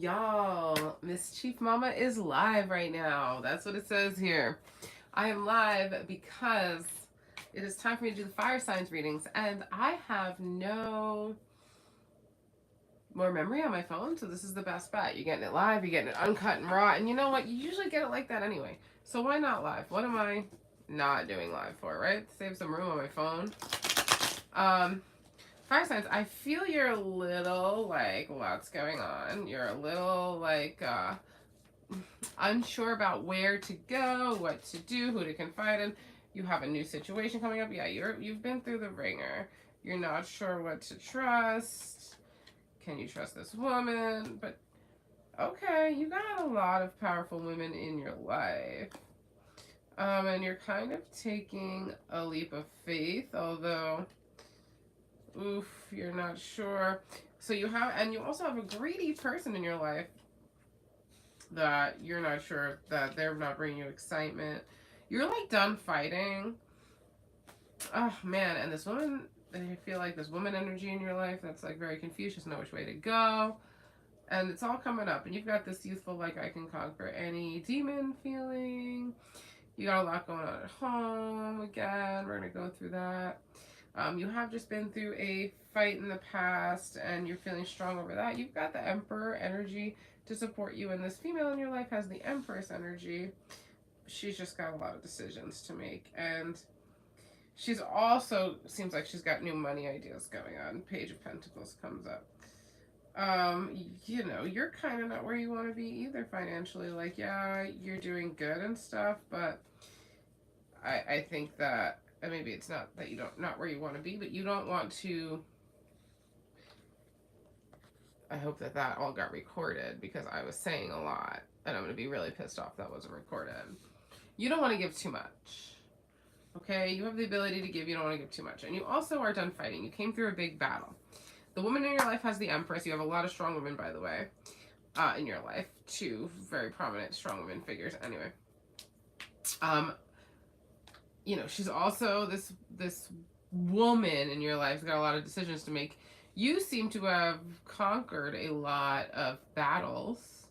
Y'all, Miss Chief Mama is live right now. That's what it says here. I am live because it is time for me to do the fire signs readings, and I have no more memory on my phone, so this is the best bet. You're getting it live, you're getting it uncut and raw, and you know what? You usually get it like that anyway. So why not live? What am I not doing live for, right? Save some room on my phone. Fire signs, I feel you're a little like, what's going on? You're a little like, unsure about where to go, what to do, who to confide in. You have a new situation coming up. Yeah, you've been through the ringer. You're not sure what to trust. Can you trust this woman? But okay, you got a lot of powerful women in your life. And you're kind of taking a leap of faith, although oof, you're not sure. So you have, and you also have a greedy person in your life that you're not sure that they're not bringing you excitement. You're like done fighting. Oh man, and this woman, I feel like this woman energy in your life that's like very confused, doesn't know which way to go. And it's all coming up, and you've got this youthful, like, I can conquer any demon feeling. You got a lot going on at home again. We're gonna go through that. You have just been through a fight in the past and you're feeling strong over that. You've got the Emperor energy to support you, and this female in your life has the Empress energy. She's just got a lot of decisions to make, and she's also seems like she's got new money ideas going on. Page of Pentacles comes up. You're kind of not where you want to be either financially. Like, yeah, you're doing good and stuff, but I think that maybe it's not that you don't not where you want to be, but you don't want to. I hope that that all got recorded because I was saying a lot, and I'm gonna be really pissed off that wasn't recorded. You don't want to give too much. Okay, you have the ability to give. You don't want to give too much, and you also are done fighting. You came through a big battle. The woman in your life has the Empress. You have a lot of strong women, by the way, in your life. Two very prominent strong women figures. Anyway, she's also this woman in your life's got a lot of decisions to make. You seem to have conquered a lot of battles,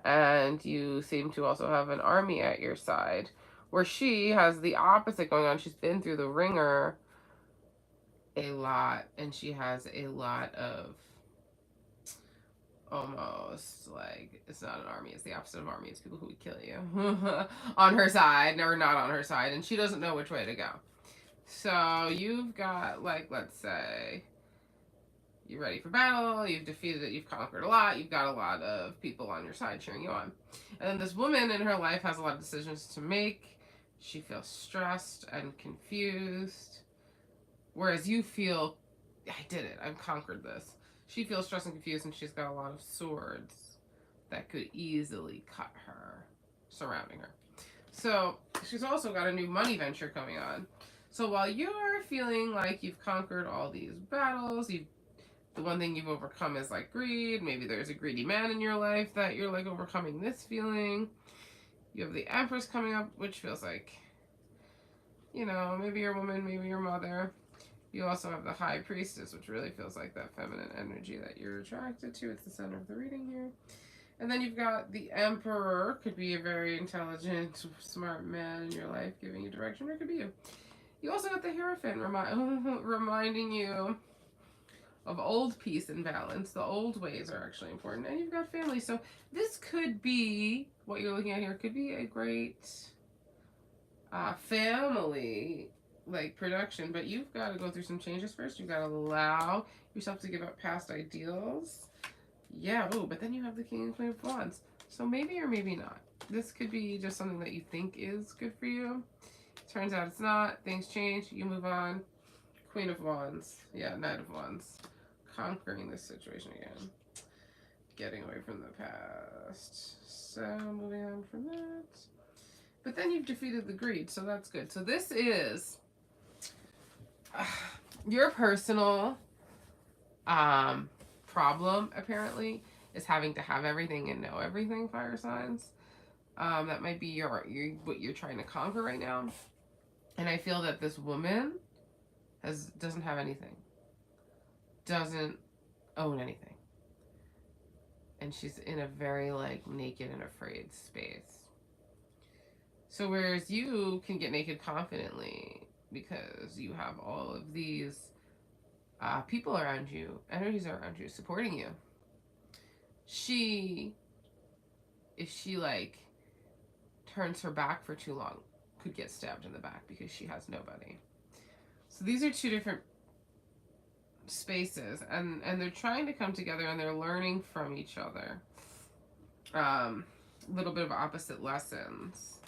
and you seem to also have an army at your side, where she has the opposite going on. She's been through the ringer a lot, and she has a lot of almost like, it's not an army, it's the opposite of army, it's people who would kill you on her side or not on her side, and she doesn't know which way to go. So you've got, like, let's say you're ready for battle, you've defeated it, you've conquered a lot, you've got a lot of people on your side cheering you on. And then this woman in her life has a lot of decisions to make. She feels stressed and confused, whereas you feel, I did it, I've conquered this. She feels stressed and confused, and she's got a lot of swords that could easily cut her, surrounding her. So she's also got a new money venture coming on. So while you're feeling like you've conquered all these battles, the one thing you've overcome is like greed. Maybe there's a greedy man in your life that you're like overcoming this feeling. You have the Empress coming up, which feels like, maybe your woman, maybe your mother. You also have the High Priestess, which really feels like that feminine energy that you're attracted to. It's the center of the reading here. And then you've got the Emperor. Could be a very intelligent, smart man in your life giving you direction, or it could be you. You also got the Hierophant reminding you of old peace and balance. The old ways are actually important. And you've got family. So this could be, what you're looking at here, could be a great family like production, but you've got to go through some changes first. You've got to allow yourself to give up past ideals. Yeah, oh, but then you have the King and Queen of Wands. So maybe or maybe not. This could be just something that you think is good for you. Turns out it's not. Things change. You move on. Queen of Wands. Yeah, Knight of Wands. Conquering this situation again. Getting away from the past. So moving on from that. But then you've defeated the greed, so that's good. So this is your personal problem, apparently, is having to have everything and know everything, fire signs. That might be your what you're trying to conquer right now. And I feel that this woman doesn't have anything. Doesn't own anything. And she's in a very like naked and afraid space. So whereas you can get naked confidently because you have all of these people around you, energies around you supporting you. She, if she like turns her back for too long, could get stabbed in the back because she has nobody. So these are two different spaces, and they're trying to come together, and they're learning from each other. A little bit of opposite lessons.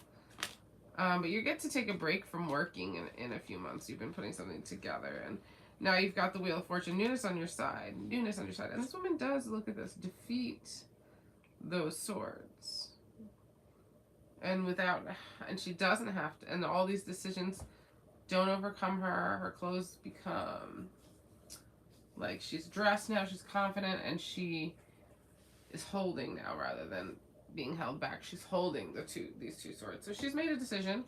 But you get to take a break from working in a few months. You've been putting something together, and now you've got the Wheel of Fortune, newness on your side. Newness on your side. And this woman does, look at this, defeat those swords. And she doesn't have to, and all these decisions don't overcome her. Her clothes become, like, she's dressed now, she's confident, and she is holding now rather than being held back. She's holding these two swords. So she's made a decision.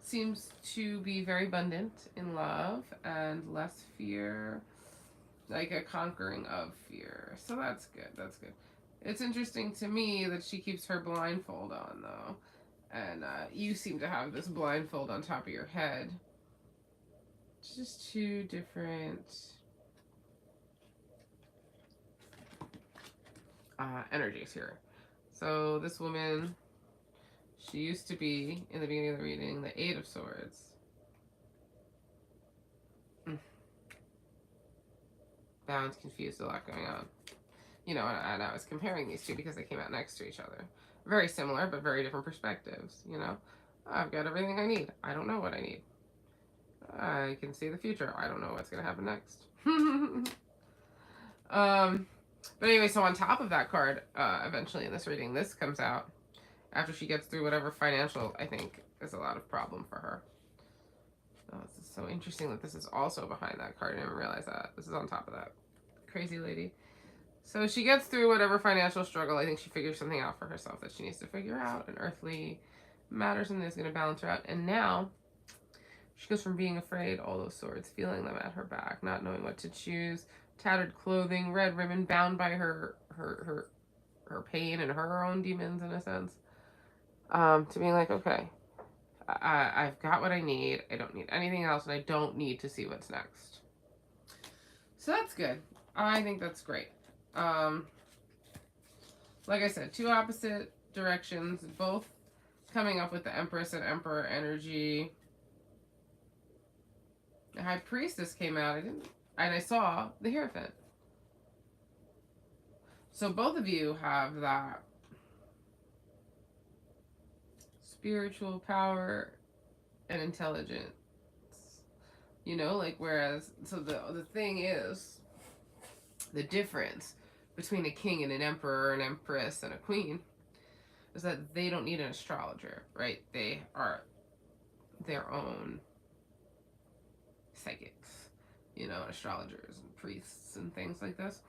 Seems to be very abundant in love and less fear, like a conquering of fear. So that's good. That's good. It's interesting to me that she keeps her blindfold on though, and you seem to have this blindfold on top of your head. Just two different energies here. So this woman, she used to be, in the beginning of the reading, the Eight of Swords. Bound, confused, a lot going on. You know, and I was comparing these two because they came out next to each other. Very similar, but very different perspectives, you know. I've got everything I need. I don't know what I need. I can see the future. I don't know what's going to happen next. But anyway, so on top of that card, eventually in this reading, this comes out after she gets through whatever financial, I think, is a lot of problem for her. Oh, this is so interesting that this is also behind that card. I didn't realize that. This is on top of that. Crazy lady. So she gets through whatever financial struggle. I think she figures something out for herself that she needs to figure out. An earthly matter, something that's going to balance her out. And now she goes from being afraid, all those swords, feeling them at her back, not knowing what to choose, tattered clothing, red ribbon, bound by her pain and her own demons in a sense, to being like, okay, I've got what I need. I don't need anything else, and I don't need to see what's next. So that's good. I think that's great. Like I said, two opposite directions, both coming up with the Empress and Emperor energy. The High Priestess came out, and I saw the Hierophant. So both of you have that spiritual power and intelligence. You know, like, whereas, so the thing is, the difference between a king and an emperor, an empress, and a queen is that they don't need an astrologer, right? They are their own psychics, you know, astrologers and priests and things like this.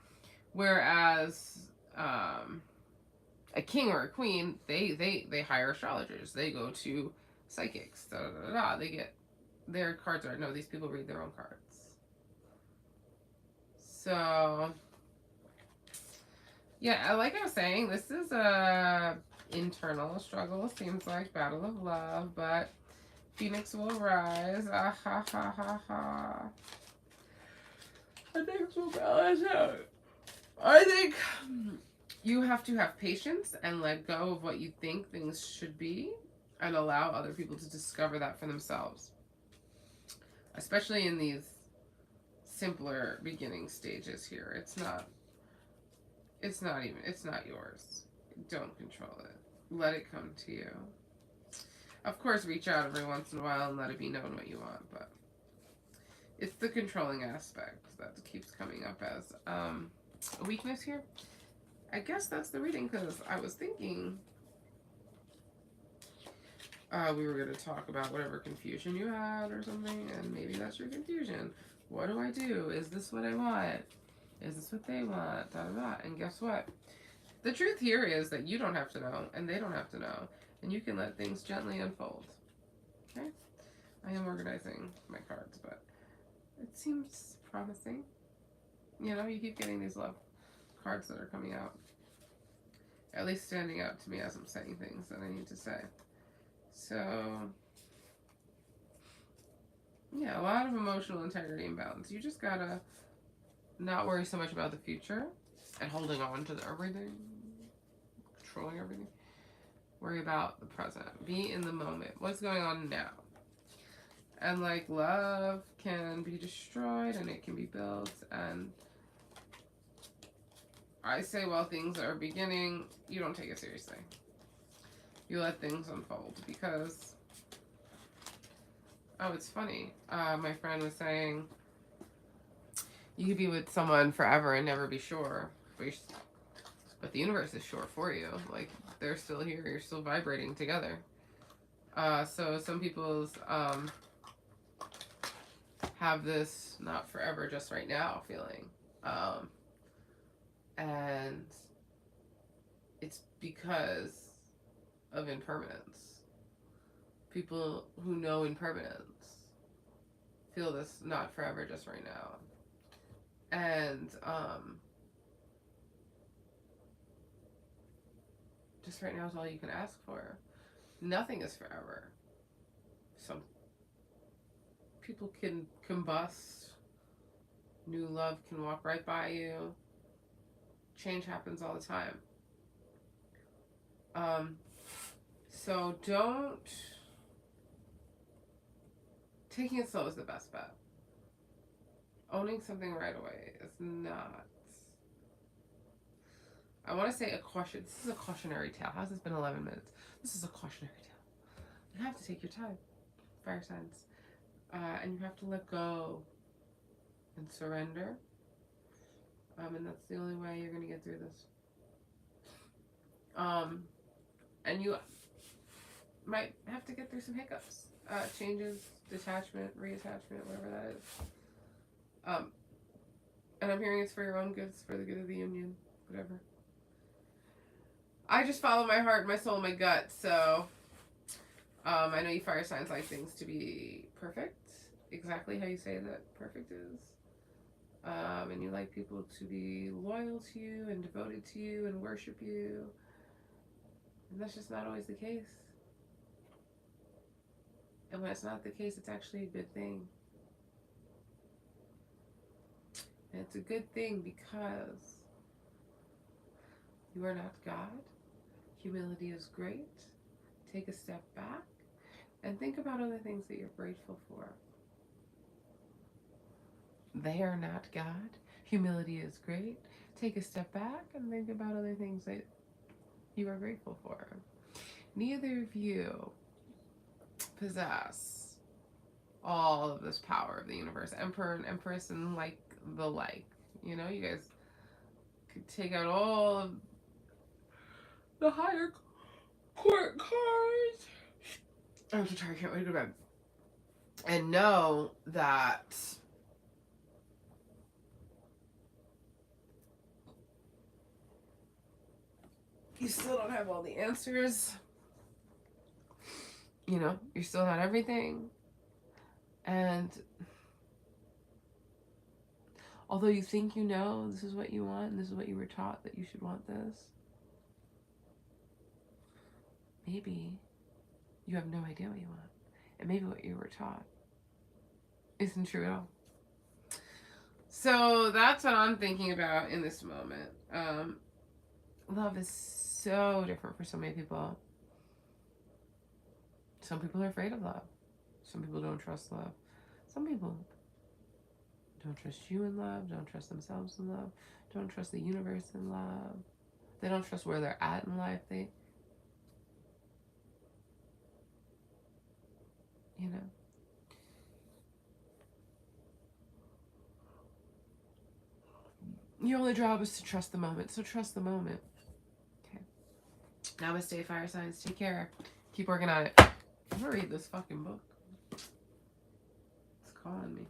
Whereas a king or a queen, they hire astrologers. They go to psychics. Da, da, da, da. They get their cards are no. These people read their own cards. So yeah, like I was saying, this is a internal struggle. Seems like battle of love, but Phoenix will rise. Ah ha ha ha ha. Phoenix will balance out. I think you have to have patience and let go of what you think things should be and allow other people to discover that for themselves. Especially in these simpler beginning stages here. It's not yours. Don't control it. Let it come to you. Of course, reach out every once in a while and let it be known what you want, but it's the controlling aspect that keeps coming up as a weakness here. I guess that's the reading, because I was thinking we were going to talk about whatever confusion you had or something, and maybe that's your confusion. What do I do? Is this what I want? Is this what they want? Da, da, da. And guess what? The truth here is that you don't have to know, and they don't have to know, and you can let things gently unfold. Okay? I am organizing my cards, but it seems promising. You know, you keep getting these love cards that are coming out. At least standing out to me as I'm saying things that I need to say. So, yeah, a lot of emotional integrity and balance. You just gotta not worry so much about the future and holding on to everything, controlling everything. Worry about the present. Be in the moment. What's going on now? And like love can be destroyed and it can be built. And I say while things are beginning, you don't take it seriously. You let things unfold because, oh, it's funny. My friend was saying you could be with someone forever and never be sure, but the universe is sure for you. Like they're still here. You're still vibrating together. So some people's have this not forever, just right now feeling. And it's because of impermanence. People who know impermanence feel this not forever, just right now. And just right now is all you can ask for. Nothing is forever. Some people can combust. New love can walk right by you. Change happens all the time. So don't... Taking it slow is the best bet. Owning something right away is not... I want to say a caution. This is a cautionary tale. How's this been 11 minutes? This is a cautionary tale. You have to take your time. Fire signs. And you have to let go and surrender. And that's the only way you're going to get through this. And you might have to get through some hiccups. Changes, detachment, reattachment, whatever that is. And I'm hearing it's for your own good. It's for the good of the union. Whatever. I just follow my heart, my soul, my gut. So I know you fire signs like things to be perfect. Exactly how you say that perfect is. And you like people to be loyal to you and devoted to you and worship you. And that's just not always the case. And when it's not the case, it's actually a good thing. And it's a good thing because you are not God. Humility is great. Take a step back and think about other things that you're grateful for. They are not God. Humility is great. Take a step back and think about other things that you are grateful for. Neither of you possess all of this power of the universe. Emperor and Empress and like the like. You know, you guys could take out all of the higher court cards. I'm so tired, I can't wait to go to bed. And know that you still don't have all the answers. You know, you're still not everything. And although you think you know this is what you want and this is what you were taught that you should want this, maybe you have no idea what you want. And maybe what you were taught isn't true at all. So that's what I'm thinking about in this moment. Love is so different for so many people. Some people are afraid of love. Some people don't trust love. Some people don't trust you in love, don't trust themselves in love, don't trust the universe in love. They don't trust where they're at in life. You know. Your only job is to trust the moment. So trust the moment. Okay. Namaste, fire signs. Take care. Keep working on it. I'm gonna read this fucking book. It's calling me.